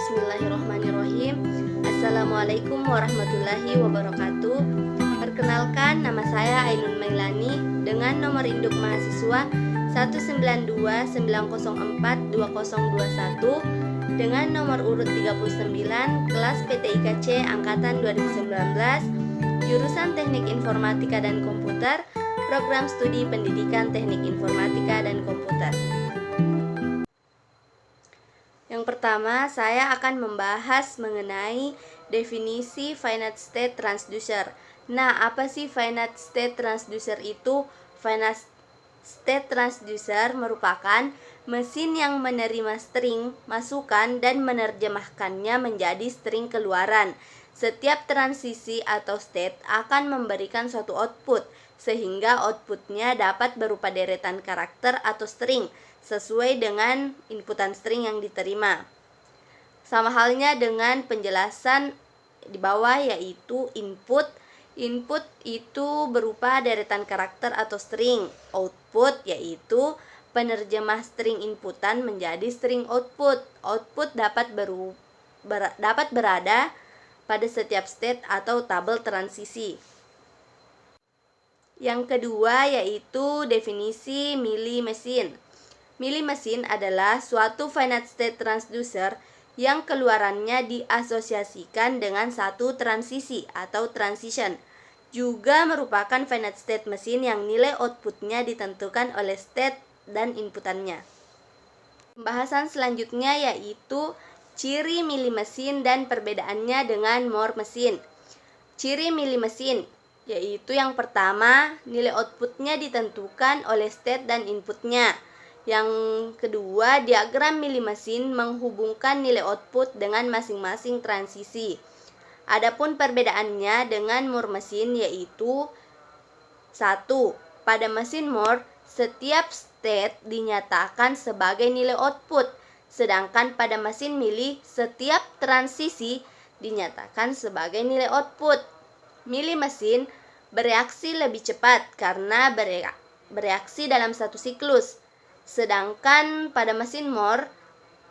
Bismillahirrahmanirrahim. Assalamualaikum warahmatullahi wabarakatuh. Perkenalkan, nama saya Ainun Mailani dengan nomor induk mahasiswa 192904221 dengan nomor urut 39 kelas PTIKC angkatan 2019, jurusan Teknik Informatika dan Komputer, program studi Pendidikan Teknik Informatika dan Komputer. Yang pertama, saya akan membahas mengenai definisi finite state transducer. Nah, apa sih finite state transducer itu? Finite state transducer merupakan mesin yang menerima string masukan dan menerjemahkannya menjadi string keluaran. Setiap transisi atau state akan memberikan suatu output, sehingga outputnya dapat berupa deretan karakter atau string sesuai dengan inputan string yang diterima. Sama halnya dengan penjelasan di bawah, yaitu input. Input itu berupa deretan karakter atau string. Output yaitu penerjemah string inputan menjadi string output. Output dapat berada pada setiap state atau tabel transisi. Yang kedua yaitu definisi Mealy machine. Mealy machine adalah suatu finite state transducer yang keluarannya diasosiasikan dengan satu transisi atau transition. Juga merupakan finite state machine yang nilai outputnya ditentukan oleh state dan inputannya. Pembahasan selanjutnya yaitu ciri Mealy machine dan perbedaannya dengan Moore machine. Ciri Mealy machine yaitu yang pertama, nilai outputnya ditentukan oleh state dan inputnya. Yang kedua, diagram Mealy machine menghubungkan nilai output dengan masing-masing transisi. Adapun perbedaannya dengan Moore machine yaitu 1. Pada mesin Moore, setiap state dinyatakan sebagai nilai output, sedangkan pada mesin Mealy, setiap transisi dinyatakan sebagai nilai output. Mealy machine bereaksi lebih cepat karena bereaksi dalam satu siklus. Sedangkan pada mesin Moore,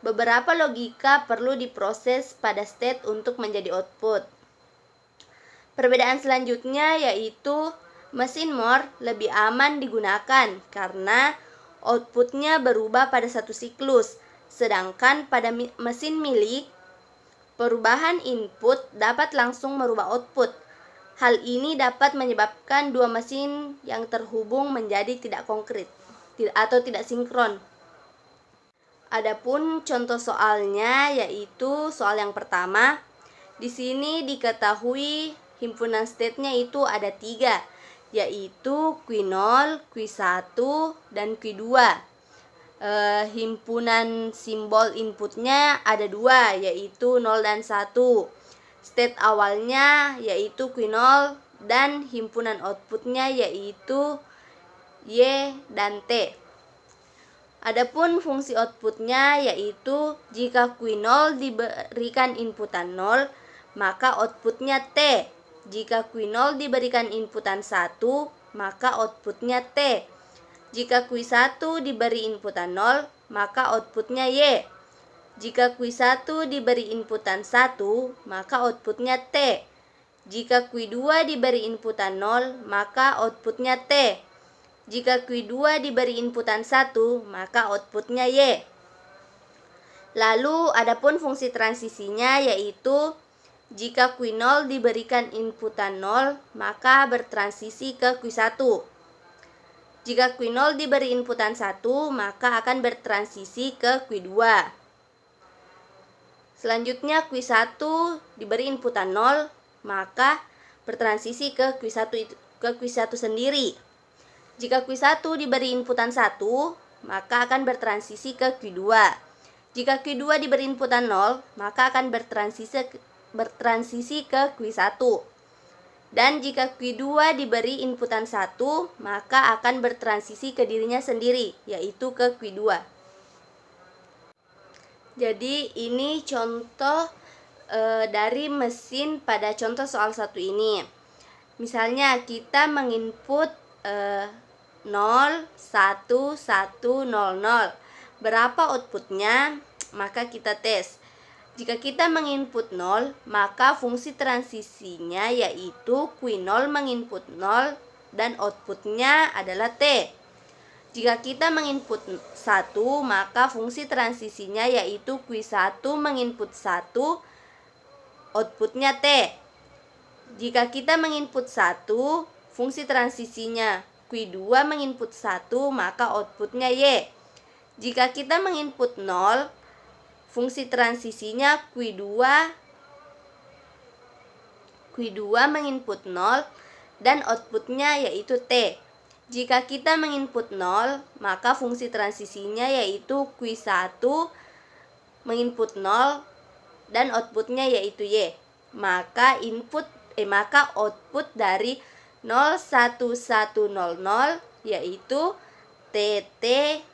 beberapa logika perlu diproses pada state untuk menjadi output. Perbedaan selanjutnya yaitu mesin Moore lebih aman digunakan karena outputnya berubah pada satu siklus. Sedangkan pada mesin Mealy, perubahan input dapat langsung merubah output. Hal ini dapat menyebabkan dua mesin yang terhubung menjadi tidak konkret atau tidak sinkron. Adapun contoh soalnya yaitu soal yang pertama. Di sini diketahui himpunan state-nya itu ada 3, yaitu Q0, Q1, dan Q2. Himpunan simbol inputnya ada 2, yaitu 0 dan 1. State awalnya yaitu Q0 dan himpunan outputnya yaitu Y dan T. Adapun fungsi outputnya yaitu jika Q0 diberikan inputan 0, maka outputnya T. Jika Q0 diberikan inputan 1, maka outputnya T. Jika Q1 diberi inputan 0, maka outputnya Y. Jika Q1 diberi inputan 1, maka outputnya T. Jika Q2 diberi inputan 0, maka outputnya T. Jika Q2 diberi inputan 1, maka outputnya Y. Lalu adapun fungsi transisinya yaitu jika Q0 diberikan inputan 0, maka bertransisi ke Q1. Jika Q0 diberi inputan 1, maka akan bertransisi ke Q2. Selanjutnya Q1 diberi inputan 0, maka bertransisi ke Q1 sendiri. Jika Q1 diberi inputan 1, maka akan bertransisi ke Q2. Jika Q2 diberi inputan 0, maka akan bertransisi ke Q1. Dan jika Q2 diberi inputan 1, maka akan bertransisi ke dirinya sendiri, yaitu ke Q2. Jadi ini contoh dari mesin pada contoh soal 1 ini. Misalnya kita menginput 0, 1, 1, 0, 0. Berapa outputnya? Maka kita tes. Jika kita menginput 0, maka fungsi transisinya yaitu Q0 menginput 0 dan outputnya adalah T. Jika kita menginput 1, maka fungsi transisinya yaitu Q1 menginput 1, outputnya T. Jika kita menginput 1, fungsi transisinya Q2 menginput 1, maka outputnya Y. Jika kita menginput 0, fungsi transisinya Q2 menginput 0 dan outputnya yaitu T. Jika kita menginput 0, maka fungsi transisinya yaitu Q1 menginput 0 dan outputnya yaitu Y. Maka output dari 01100 yaitu TTYTY.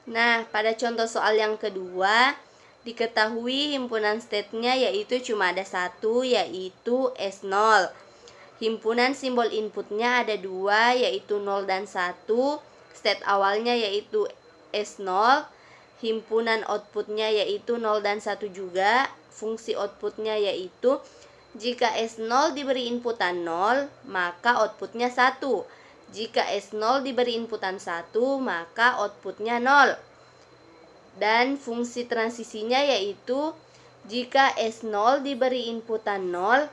Nah, pada contoh soal yang kedua, diketahui himpunan state-nya yaitu cuma ada satu, yaitu S0. Himpunan simbol inputnya ada dua, yaitu 0 dan 1. State awalnya yaitu S0. Himpunan outputnya yaitu 0 dan 1 juga. Fungsi outputnya yaitu jika S0 diberi inputan 0, maka outputnya 1. Jika S0 diberi inputan 1, maka outputnya 0. Dan fungsi transisinya yaitu jika S0 diberi inputan 0,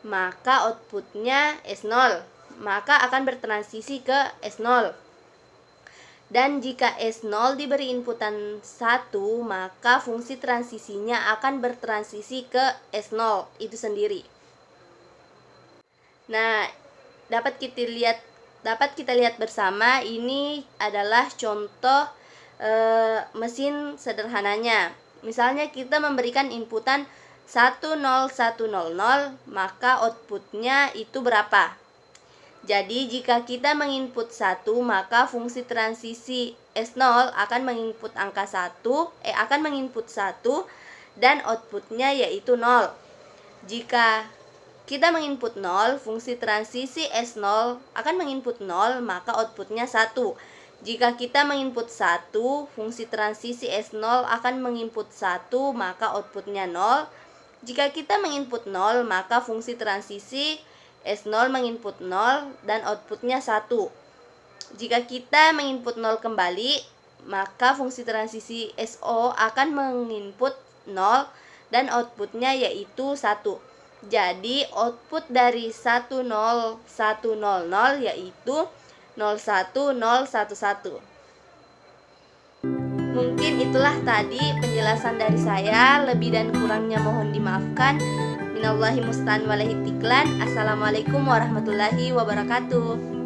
maka outputnya S0, maka akan bertransisi ke S0. Dan jika S0 diberi inputan 1, maka fungsi transisinya akan bertransisi ke S0 itu sendiri. Nah, dapat kita lihat bersama, ini adalah contoh mesin sederhananya. Misalnya kita memberikan inputan 10100, maka outputnya itu berapa? Jadi jika kita menginput 1, maka fungsi transisi S0 akan menginput angka 1 dan outputnya yaitu 0. Jika kita menginput 0, fungsi transisi S0 akan menginput 0, maka outputnya 1. Jika kita menginput 1, fungsi transisi S0 akan menginput 1, maka outputnya 0. Jika kita menginput 0, maka fungsi transisi S0 menginput 0 dan outputnya 1. Jika kita menginput 0 kembali, maka fungsi transisi SO akan menginput 0 dan outputnya yaitu 1. Jadi output dari 10100 yaitu 01011. Mungkin itulah tadi penjelasan dari saya, lebih dan kurangnya mohon dimaafkan. Minallahi musta'an walaihi tiklan. Assalamualaikum warahmatullahi wabarakatuh.